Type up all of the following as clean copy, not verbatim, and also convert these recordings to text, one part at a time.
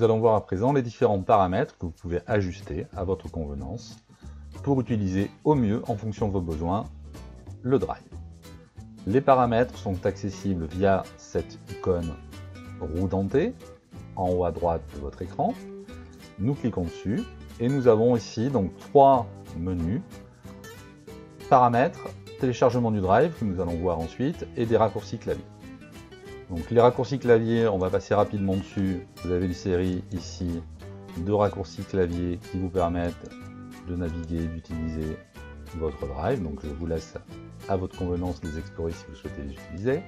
nous allons voir à présent les différents paramètres que vous pouvez ajuster à votre convenance pour utiliser au mieux, en fonction de vos besoins, le Drive. Les paramètres sont accessibles via cette icône roue dentée, en haut à droite de votre écran. Nous cliquons dessus et nous avons ici donc 3 menus, paramètres, téléchargement du Drive, que nous allons voir ensuite, et des raccourcis clavier. Donc les raccourcis clavier, on va passer rapidement dessus. Vous avez une série ici de raccourcis clavier qui vous permettent de naviguer, d'utiliser votre Drive. Donc je vous laisse à votre convenance les explorer si vous souhaitez les utiliser.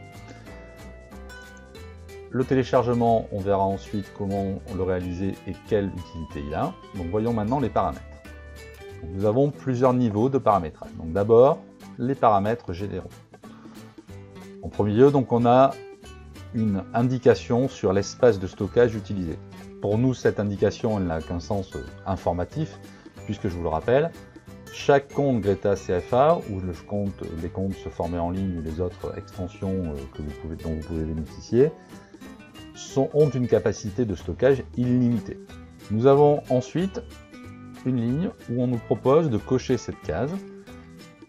Le téléchargement, on verra ensuite comment le réaliser et quelle utilité il a. Donc voyons maintenant les paramètres. Donc, nous avons plusieurs niveaux de paramétrage. Donc d'abord, les paramètres généraux. En premier lieu, donc on a une indication sur l'espace de stockage utilisé. Pour nous, cette indication elle n'a qu'un sens informatif, puisque je vous le rappelle, chaque compte Greta CFA, ou les comptes se former en ligne, ou les autres extensions dont vous pouvez bénéficier, ont une capacité de stockage illimitée. Nous avons ensuite une ligne où on nous propose de cocher cette case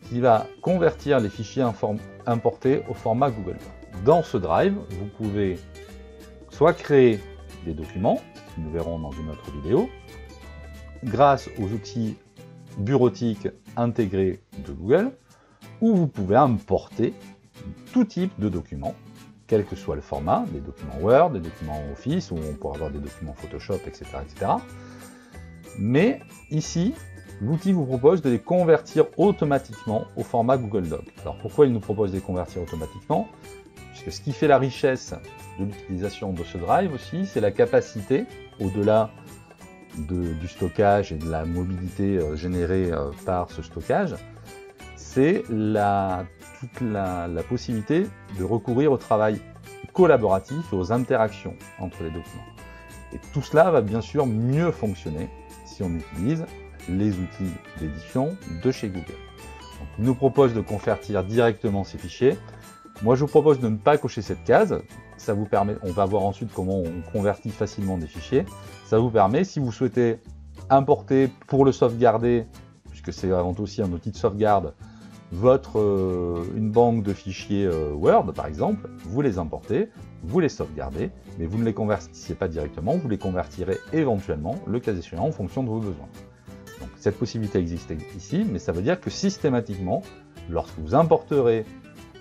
qui va convertir les fichiers importés au format Google Docs. Dans ce Drive, vous pouvez soit créer des documents, que nous verrons dans une autre vidéo, grâce aux outils bureautiques intégrés de Google, ou vous pouvez importer tout type de documents, quel que soit le format, des documents Word, des documents Office, ou on pourra avoir des documents Photoshop, etc. etc. Mais ici, l'outil vous propose de les convertir automatiquement au format Google Docs. Alors pourquoi il nous propose de les convertir automatiquement? Puisque ce qui fait la richesse de l'utilisation de ce Drive aussi, c'est la capacité, au-delà du stockage et de la mobilité générée par ce stockage, c'est toute la possibilité de recourir au travail collaboratif et aux interactions entre les documents. Et tout cela va bien sûr mieux fonctionner si on utilise les outils d'édition de chez Google. Donc, il nous propose de convertir directement ces fichiers. Moi, je vous propose de ne pas cocher cette case. Ça vous permet, on va voir ensuite comment on convertit facilement des fichiers. Ça vous permet, si vous souhaitez importer pour le sauvegarder, puisque c'est avant tout aussi un outil de sauvegarde, une banque de fichiers Word, par exemple, vous les importez, vous les sauvegardez, mais vous ne les convertissez pas directement, vous les convertirez éventuellement, le cas échéant, en fonction de vos besoins. Donc, cette possibilité existe ici, mais ça veut dire que systématiquement, lorsque vous importerez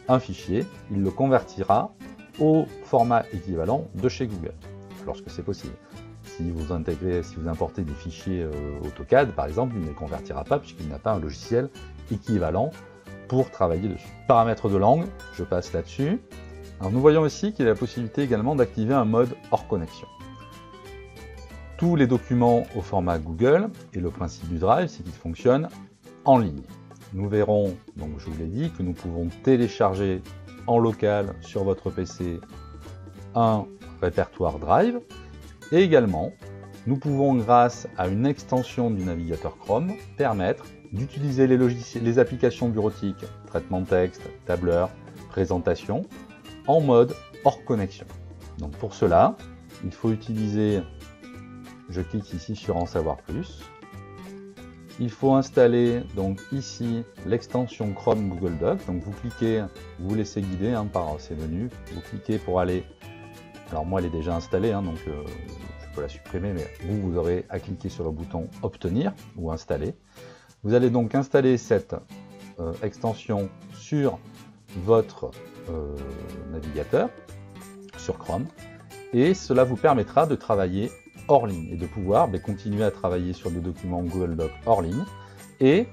un fichier, il le convertira au format équivalent de chez Google, lorsque c'est possible. Si vous importez des fichiers AutoCAD, par exemple, il ne les convertira pas puisqu'il n'a pas un logiciel équivalent pour travailler dessus. Paramètres de langue, je passe là-dessus. Alors nous voyons ici qu'il y a la possibilité également d'activer un mode hors connexion. Tous les documents au format Google, et le principe du Drive, c'est qu'il fonctionne en ligne. Nous verrons, donc je vous l'ai dit, que nous pouvons télécharger en local sur votre PC un répertoire Drive, et également, nous pouvons, grâce à une extension du navigateur Chrome, permettre d'utiliser les applications bureautiques, traitement de texte, tableur, présentation, en mode hors connexion. Donc pour cela, il faut utiliser, je clique ici sur en savoir plus, il faut installer donc ici l'extension Chrome Google Docs, donc vous cliquez, vous vous laissez guider par ces menus, vous cliquez pour aller, alors moi elle est déjà installée, donc je peux la supprimer, mais vous aurez à cliquer sur le bouton obtenir ou installer. Vous allez donc installer cette extension sur votre navigateur, sur Chrome, et cela vous permettra de travailler hors ligne et de pouvoir continuer à travailler sur des documents Google Docs hors ligne. Et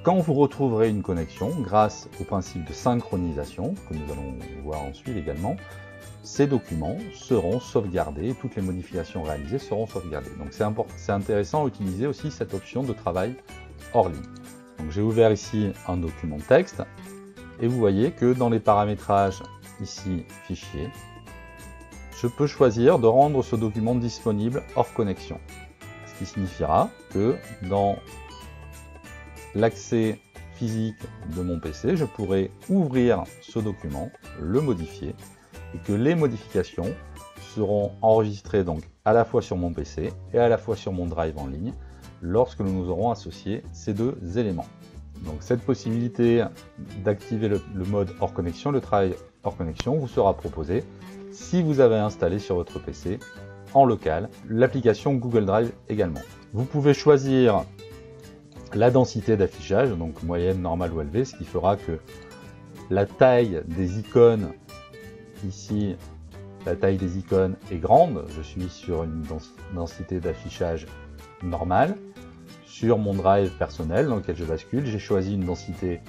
quand vous retrouverez une connexion, grâce au principe de synchronisation, que nous allons voir ensuite également, ces documents seront sauvegardés, toutes les modifications réalisées seront sauvegardées. Donc c'est intéressant à utiliser aussi cette option de travail hors ligne. Donc j'ai ouvert ici un document texte, et vous voyez que dans les paramétrages, ici, fichier, je peux choisir de rendre ce document disponible hors connexion. Ce qui signifiera que dans l'accès physique de mon PC, je pourrai ouvrir ce document, le modifier, et que les modifications seront enregistrés donc à la fois sur mon PC et à la fois sur mon drive en ligne lorsque nous aurons associé ces deux éléments. Donc cette possibilité d'activer le mode hors connexion, le travail hors connexion, vous sera proposée si vous avez installé sur votre PC en local l'application Google Drive également. Vous pouvez choisir la densité d'affichage, donc moyenne, normale ou élevée, ce qui fera que la taille des icônes, ici, la taille des icônes est grande, je suis sur une densité d'affichage normale. Sur mon drive personnel dans lequel je bascule, j'ai choisi une densité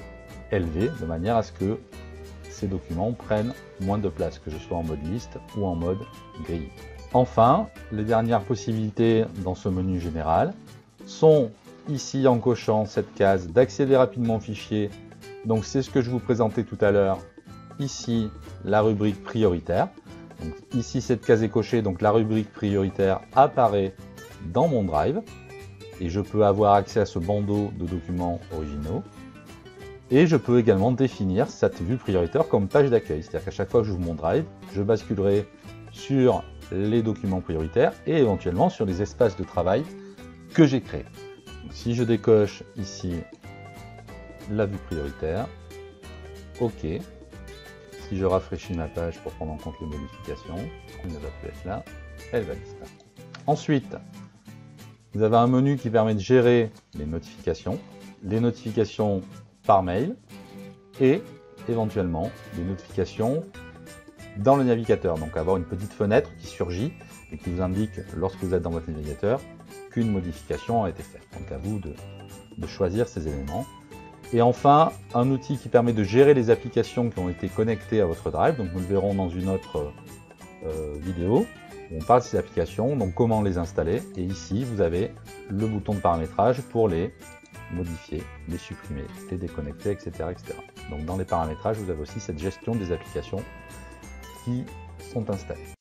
élevée, de manière à ce que ces documents prennent moins de place, que je sois en mode liste ou en mode grille. Enfin, les dernières possibilités dans ce menu général sont ici en cochant cette case d'accéder rapidement au fichier. Donc c'est ce que je vous présentais tout à l'heure. Ici, la rubrique prioritaire. Donc, ici, cette case est cochée, donc la rubrique prioritaire apparaît dans mon drive. Et je peux avoir accès à ce bandeau de documents originaux. Et je peux également définir cette vue prioritaire comme page d'accueil. C'est-à-dire qu'à chaque fois que j'ouvre mon drive, je basculerai sur les documents prioritaires et éventuellement sur les espaces de travail que j'ai créés. Donc, si je décoche ici la vue prioritaire, OK. Si je rafraîchis ma page pour prendre en compte les modifications, elle ne va plus être là, elle va disparaître. Ensuite, vous avez un menu qui permet de gérer les notifications par mail et éventuellement des notifications dans le navigateur. Donc avoir une petite fenêtre qui surgit et qui vous indique lorsque vous êtes dans votre navigateur qu'une modification a été faite. Donc à vous de choisir ces éléments. Et enfin, un outil qui permet de gérer les applications qui ont été connectées à votre drive. Donc nous le verrons dans une autre vidéo. On parle de ces applications, donc comment les installer. Et ici, vous avez le bouton de paramétrage pour les modifier, les supprimer, les déconnecter, etc., etc. Donc dans les paramétrages, vous avez aussi cette gestion des applications qui sont installées.